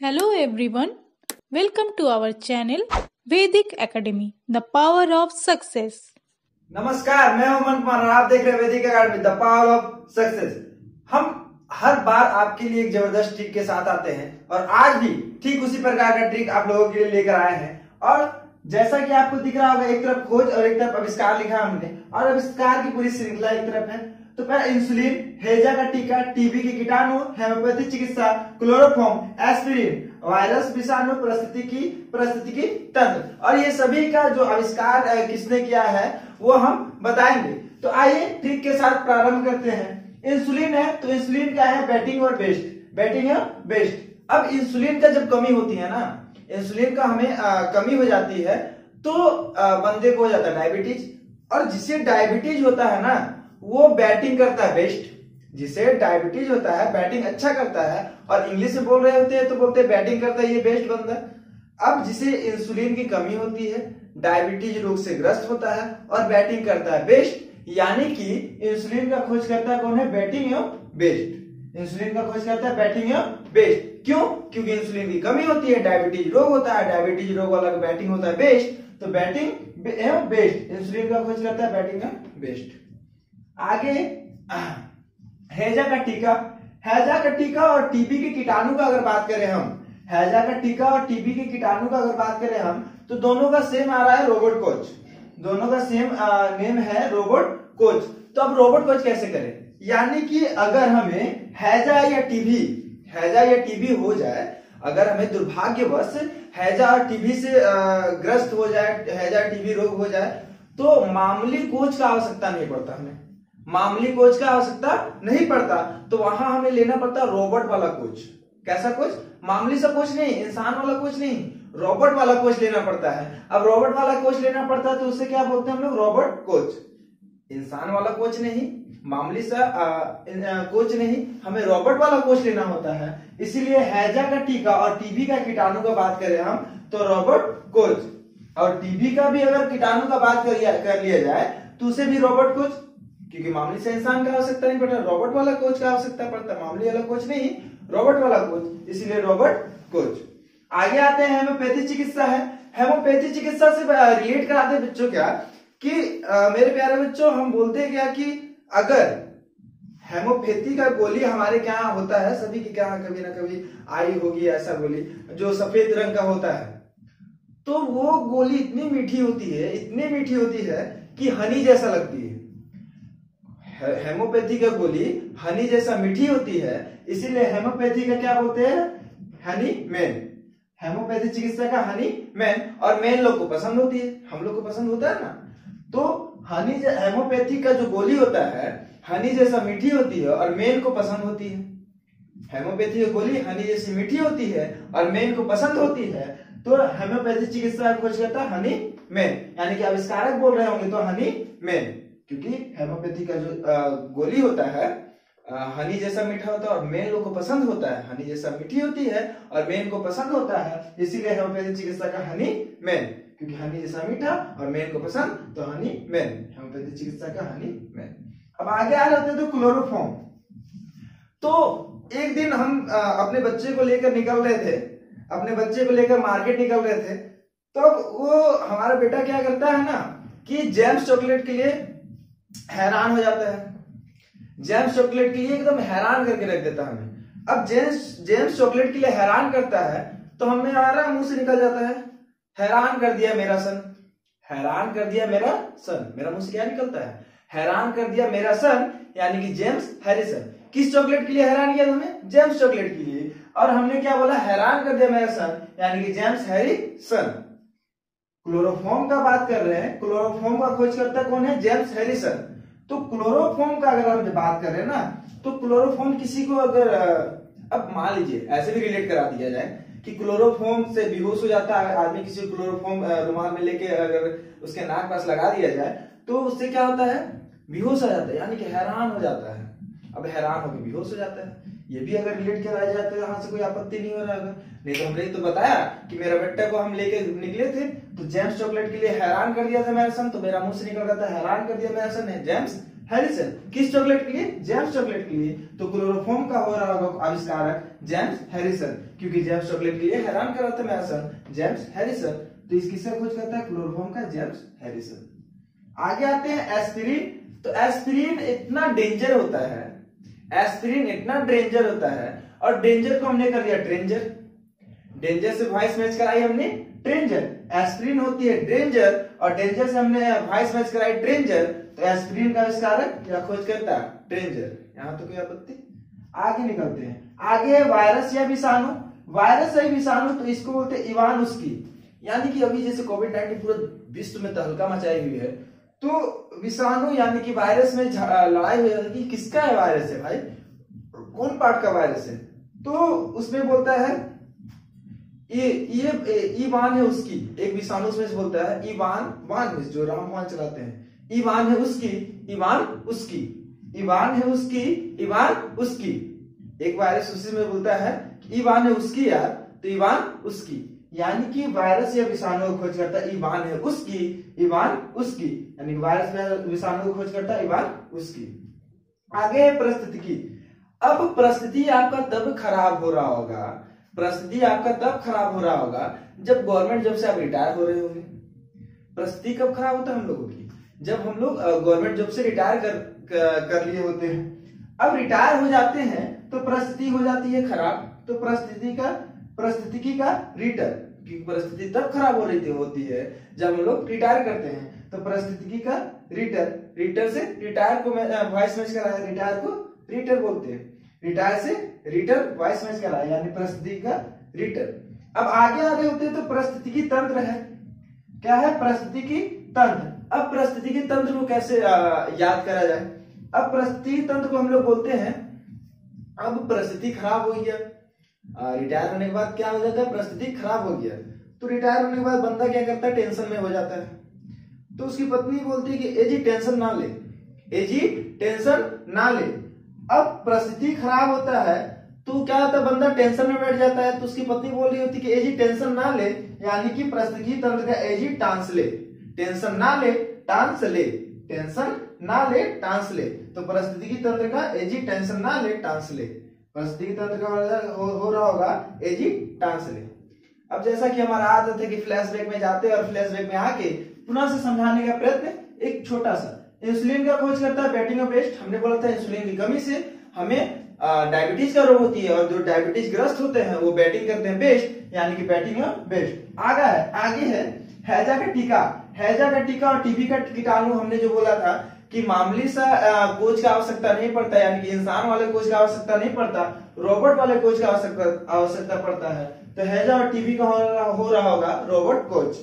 Hello everyone, welcome to our channel Vedic Academy, the power of success. नमस्कार, मैं हूं अमन कुमार और आप देख रहे हैं वैदिक अकादमी द पावर ऑफ सक्सेस। हम हर बार आपके लिए एक जबरदस्त ट्रिक के साथ आते हैं और आज भी ठीक उसी प्रकार का ट्रिक आप लोगों के लिए लेकर आए हैं। और जैसा कि आपको दिख रहा होगा, एक तरफ खोज और एक तरफ आविष्कार लिखा हमने, और आविष्कार की पूरी श्रृंखला एक तरफ है। तो पहला इंसुलिन, हैजा का टीका, टीबी के कीटाणु, हेमोपैथी चिकित्सा, क्लोरोफॉर्म, एस्पिरिन, वायरस, विषाणु, परिस्थिति की तंत्र, और ये सभी का जो आविष्कार किसने किया है वो हम बताएंगे। तो आइए ट्रिक के साथ प्रारंभ करते हैं। इंसुलिन है तो इंसुलिन क्या है? बैटिंग और बेस्ट, बैटिंग और बेस्ट। अब इंसुलिन का जब कमी होती है ना, इंसुलिन का हमें कमी हो जाती है तो बंदे को हो जाता है डायबिटीज, और जिसे डायबिटीज होता है ना वो बैटिंग करता है बेस्ट। जिसे डायबिटीज होता है बैटिंग अच्छा करता है, और इंग्लिश में बोल रहे होते हैं तो बोलते हैं बैटिंग करता है ये बेस्ट बंदा। अब जिसे इंसुलिन की कमी होती है, डायबिटीज रोग से ग्रस्त होता है और बैटिंग करता है बेस्ट, यानी कि इंसुलिन का खोज करता है कौन है? बैटिंग एवं बेस्ट। इंसुलिन का खोज करता है बैटिंग एवं बेस्ट। क्यों? क्योंकि इंसुलिन की कमी होती है, डायबिटीज रोग होता है, डायबिटीज रोग वाला का बैटिंग होता है बेस्ट, तो बैटिंग एवं बेस्ट, इंसुलिन का खोज करता है बैटिंग एवं बेस्ट। आगे हैजा का टीका, हैजा का टीका और टीबी के कीटाणु का अगर बात करें हम, हैजा का टीका और टीबी के कीटाणु का अगर बात करें हम, तो दोनों का सेम आ रहा है रोबोट कोच। दोनों का सेम नेम है रोबोट कोच। तो अब रोबोट कोच कैसे करें? यानी कि अगर हमें हैजा या टीबी हो जाए, अगर हमें दुर्भाग्यवश हैजा और टीबी से ग्रस्त हो जाए, हैजा टीबी रोग हो जाए, तो मामूली कोच का आवश्यकता नहीं पड़ता, हमें मामूली कोच का आवश्यकता नहीं पड़ता, तो वहां हमें लेना पड़ता रोबोट वाला कोच। कैसा कोच? मामूली सा कोच नहीं, इंसान वाला कोच नहीं, रोबोट वाला कोच लेना पड़ता है। अब रोबोट वाला कोच लेना पड़ता है तो उसे क्या बोलते हैं हम लोग? Robot coach. इंसान वाला कोच नहीं, मामूली सा कोच नहीं, हमें रोबोट वाला कोच लेना होता है। इसीलिए हैजा का टीका और टीबी का कीटाणु का बात करें हम तो रोबोट कोच, और टीबी का भी अगर कीटाणु का बात कर लिया जाए तो उसे भी रोबोट कोच, क्योंकि मामूली से इंसान का आवश्यकता नहीं पड़ता, रोबोट वाला कोच का आवश्यकता पड़ता है, मामूली वाला कोच नहीं, रोबोट वाला कोच, इसीलिए रोबोट कोच। आगे आते हैं हेमोपैथी चिकित्सा है। हेमोपैथी चिकित्सा से रिलेट कराते हैं बच्चों क्या कि मेरे प्यारे बच्चों, हम बोलते हैं क्या कि अगर हेमोपैथी का गोली हमारे क्या होता है, सभी के क्या कभी ना कभी आई होगी ऐसा गोली जो सफेद रंग का होता है, तो वो गोली इतनी मीठी होती है, इतनी मीठी होती है कि हनी जैसा लगती है। हेमोपैथी का गोली हनी जैसा मीठी होती है, इसीलिए हेमोपैथी का क्या बोलते हैं? हनी मैन। हेमोपैथी चिकित्सा का हनी मैन, और मैन लोग को पसंद होती है, हम लोग को पसंद होता है ना। तो हनी हेमोपैथी का जो गोली होता है हनी जैसा मीठी होती है और मैन को पसंद होती है। हेमोपैथी की गोली हनी जैसी मीठी होती है और मैन को पसंद होती है, तो हेमोपैथी चिकित्सा का खोज करता है हनी मैन, यानी कि आविष्कारक बोल रहे होंगे तो हनी मैन, क्योंकि हेमोपैथी का जो गोली होता है हनी जैसा मीठा होता है और मेन लोग को पसंद होता है, हनी जैसा मीठी होती है और मेन को पसंद होता है, इसीलिए हेमोपैथी चिकित्सा का हनी मैन, क्योंकि हनी जैसा मीठा और मेन को पसंद, तो हनी मैन, हेमोपैथी चिकित्सा का हनी मैन। अब आगे आ जाते हैं तो क्लोरोफॉर्म। तो एक दिन हम अपने बच्चे को लेकर निकल रहे थे, अपने बच्चे को लेकर मार्केट निकल रहे थे, तो वो हमारा बेटा क्या करता है ना कि जेम्स चॉकलेट के लिए हैरान हो जाता है, जेम्स चॉकलेट के लिए एकदम हैरान करके रख देता है हमें। अब जेम्स चॉकलेट के लिए हैरान करता है तो हमें आ रहा मुंह से निकल जाता है हैरान कर दिया मेरा सन, हैरान कर दिया मेरा सन, मेरा मुंह से क्या निकलता है? हैरान कर दिया मेरा सन, यानी कि जेम्स हैरिसन। किस चॉकलेट के लिए हैरान किया हमें? जेम्स चॉकलेट के लिए। और हमने क्या बोला? हैरान कर दिया मेरा सन, यानी कि जेम्स हैरिसन। क्लोरोफॉर्म का बात कर रहे हैं, क्लोरोफॉर्म का खोज करता कौन है? James Harrison. तो क्लोरोफॉर्म का अगर हम बात कर रहे हैं ना, तो क्लोरोफॉर्म किसी को अगर अब मान लीजिए ऐसे भी रिलेट करा दिया जाए कि क्लोरोफॉर्म से बेहोश हो जाता है आदमी, किसी को क्लोरोफॉर्म रुमाल में लेके अगर उसके नाक पास लगा दिया जाए तो उससे क्या होता है? बेहोश हो जाता है, यानी कि हैरान हो जाता है। अब हैरान होकर बेहोश हो जाता है, ये भी अगर रिलेट कराया जाए तो यहाँ से कोई आपत्ति नहीं हो रहा है। नहीं तो हमने तो बताया कि मेरा बेटा को हम लेके निकले थे तो जेम्स चॉकलेट के लिए हैरान कर दिया था मेरा सन, तो मेरा मुंह से निकल रहा था हैरान कर दिया मेरा सन, जेम्स हैरिसन। किस चॉकलेट के लिए? जेम्स चॉकलेट के लिए। तो क्लोरोफॉर्म का हो रहा होगा आविष्कारक जेम्स हैरिसन, क्योंकि जेम्स चॉकलेट के लिए हैरान कर रहा था मैसन जेम्स हैरिसन। तो इस किसका खोज करता है? क्लोरोफॉर्म का जेम्स हैरिसन। आगे आते हैं एस्पिरिन। तो एस्पिरिन इतना डेंजर होता है, एस्पिरिन इतना डेंजर होता है, और डेंजर को हमने कर दिया ट्रेंजर। डेंजर से वॉइस मैच कराई हमने ट्रेंजर। एस्पिरिन होती है डेंजर और डेंजर से हमने वॉइस मैच कराई ट्रेंजर। तो एस्पिरिन का आविष्कारक या खोजकर्ता ट्रेंजर। यहां तो कोई आपत्ति? आगे निकलते हैं। आगे है वायरस या विषाणु। वायरस या विषाणु तो इसको बोलते हैं इवान उसकी, यानी कि अभी जैसे कोविड-19 पूरे विश्व में तहलका मचाई हुई है, तो विषाणु यानी कि वायरस में लड़ाई हो जाती है। किसका है वायरस है भाई? कौन पार्ट का वायरस है? तो उसमें बोलता है ये ईवान है उसकी। एक विषाणु उसमें बोलता है ईवान जो रामवान चलाते हैं, ईवान है उसकी, ईवान उसकी, ईवान है उसकी, ईवान उसकी। एक वायरस उसी में बोलता है कि ईवान है उसकी यार, तो ईवान उसकी, यानी कि वायरस या विषाणु को खोज करता है ईवान है उसकी, ईवान उसकी, यानी वायरस या विषाणु को खोज करता है ईवान उसकी। आगे है परिस्थितिकी। अब परिस्थिति आपका तब खराब हो रहा होगा, परिस्थिति आपका तब खराब हो रहा होगा जब गवर्नमेंट जॉब से आप रिटायर हो रहे होंगे। परिस्थिति कब खराब होता है हम लोगों की? जब हम लोग गवर्नमेंट जॉब से रिटायर कर लिए होते हैं। अब रिटायर हो जाते हैं तो परिस्थिति हो जाती है खराब। तो परिस्थितिकी का रिटर्न, क्योंकि परिस्थिति तब खराब हो रही होती है जब हम लोग रिटायर करते हैं। तो परिस्थितिकी का रिटर से रिटायर को वॉइस मैच कराया, रिटायर को रिटर बोलते हैं। रिटायर से रिटर वॉइस मैच कराया, यानी परिस्थिति का रिटर। अब आगे आ रहे होते हैं तो परिस्थितिकी तंत्र है। क्या है? परिस्थितिकी तंत्र। अब परिस्थितिकी तंत्र को कैसे याद करा जाए? अब परिस्थितिकी तंत्र को हम लोग बोलते हैं, अब परिस्थिति खराब हो गया, रिटायर होने के बाद क्या हो जाता है? परिस्थिति खराब हो गया, तो रिटायर होने के बाद बंदा क्या करता है? टेंशन में हो जाता है। तो उसकी पत्नी बोलती है कि ए जी टेंशन ना ले, ए जी टेंशन ना ले। अब परिस्थिति खराब होता है तो क्या होता है? बंदा टेंशन में बैठ जाता है। तो उसकी पत्नी बोल रही होती है कि ए जी टेंशन ना ले, यानी कि परिस्थितिकी तंत्र का ए जी टांस ले, टेंशन ना ले टांस ले, टेंशन ना ले टांस ले। तो परिस्थितिकी तंत्र का ए जी टेंशन ना ले टांस ले, परिस्थितिकी तंत्र का हो रहा होगा ए जी टांस ले। अब जैसा कि हमारा आदत है कि फ्लैशबैक में जाते हैं और फ्लैशबैक में आके पुनः से समझाने का प्रयत्न, एक छोटा सा इंसुलिन का खोज करता है बैटिंग बेस्ट। हमने बोला था इंसुलिन की कमी से हमें डायबिटीज का रोग होती है, और जो डायबिटीज ग्रस्त होते हैं वो बैटिंग करते हैं बेस्ट, यानी कि बैटिंग बेस्ट। आगे है हैजा का टीका। हैजा का टीका और टीबी का कीटाणु। हमने जो बोला था कि मामूली सा कोच का आवश्यकता नहीं पड़ता, यानी कि इंसान वाले कोच का आवश्यकता नहीं पड़ता, रोबोट वाले कोच का आवश्यकता पड़ता है। तो हैजा और टीबी का हो रहा होगा रोबोट कोच।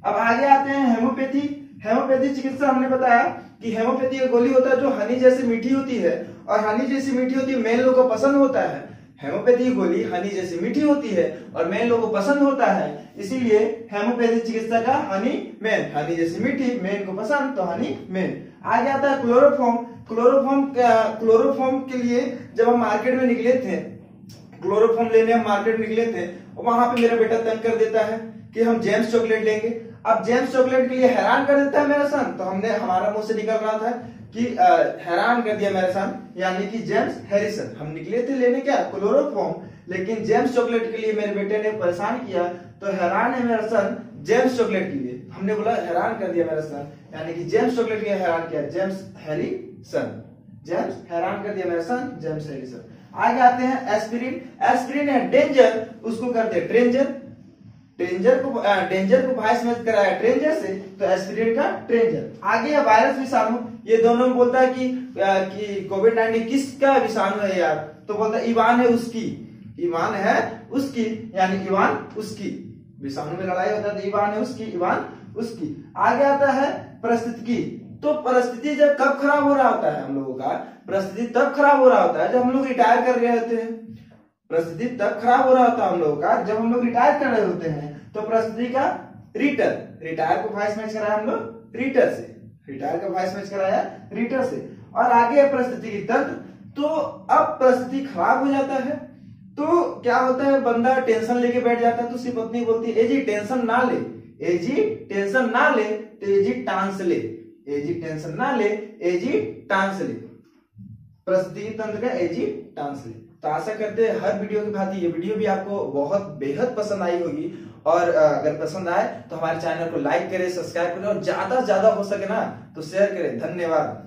अब आगे आते हैं हेमोपैथी। हेमोपैथी चिकित्सा हमने बताया कि हेमोपैथी एक गोली होता है जो हनी जैसी मीठी होती है, और हनी जैसी मीठी होती है मेन लोगों को पसंद होता है। हेमोपैथी गोली हनी जैसी मीठी होती है और मेन लोगों को पसंद होता है, इसीलिए हेमोपैथी चिकित्सा का हनी जैसी मीठी, मेन को पसंद, तो हनी मेन। आगे आता है क्लोरोफॉर्म। क्लोरोफॉर्म के लिए जब हम मार्केट में निकले थे, क्लोरोफॉर्म लेने हम मार्केट में निकले थे, वहां पे मेरा बेटा तंग कर देता है कि हम जेम्स चॉकलेट लेंगे। अब जेम्स चॉकलेट के लिए हैरान कर देता है मेरा सन, तो हमने हमारा मुंह से निकल रहा था कि हैरान कर दिया मेरा सन, यानी कि जेम्स हैरिसन। हम निकले थे लेने क्या? क्लोरोफॉर्म, लेकिन जेम्स चॉकलेट के लिए मेरे बेटे ने परेशान किया, तो हैरान है मेरा सन जेम्स चॉकलेट के लिए। हमने बोला हैरान कर दिया मेरा सन, यानी कि जेम्स चॉकलेट के लिए हैरान किया, जेम्स हैरिसन। जेम्स हैरान कर दिया मेरा सन, जेम्स हैरिसन। आगे आते हैं एस्पिरिन। एस्पिरिन है डेंजर, उसको करते हैं ट्रेंजर। डेंजर को वॉइस मैच कराया ट्रेंजर से, तो एस्पिरिन का ट्रेंजर। आगे है वायरस विषाणु। ये दोनों में बोलता है कि कोविड-19 किसका विषाणु है यार? तो बोलता है ईवान है उसकी, ईवान है उसकी, यानी ईवान उसकी। विषाणु में लड़ाई होता है तो ईवान है उसकी, ईवान उसकी। आगे आता है परिस्थितिकी। तो परिस्थिति जब कब खराब हो रहा होता है हम लोगों का? परिस्थिति तब खराब हो रहा होता है जब हम लोग रिटायर कर रहे होते हैं। परिस्थिति तब खराब हो रहा होता है हम लोगों का जब हम लोग रिटायर कर रहे होते हैं। तो परिस्थिति का रिटायर को वॉइस मैच कराया हम लोग रिटर से, रिटायर का वॉइस मैच कराया रिटर से। और आगे है परिस्थिति की तंत्र। तो अब परिस्थिति खराब हो जाता है तो क्या होता है? बंदा टेंशन लेके बैठ जाता है, तो उसकी पत्नी बोलती है ए जी टेंशन ना ले, ए जी टेंशन ना ले, तो ए जी टांस ले, एजिटेंशन ना ले, एजिटांस ले, प्रस्थिति तंत्र का एजिटांस ले। तो आशा करते हैं हर वीडियो की भांति ये वीडियो भी आपको बहुत बेहद पसंद आई होगी। और अगर पसंद आए तो हमारे चैनल को लाइक करें, सब्सक्राइब करें और ज्यादा से ज्यादा हो सके ना तो शेयर करें। धन्यवाद।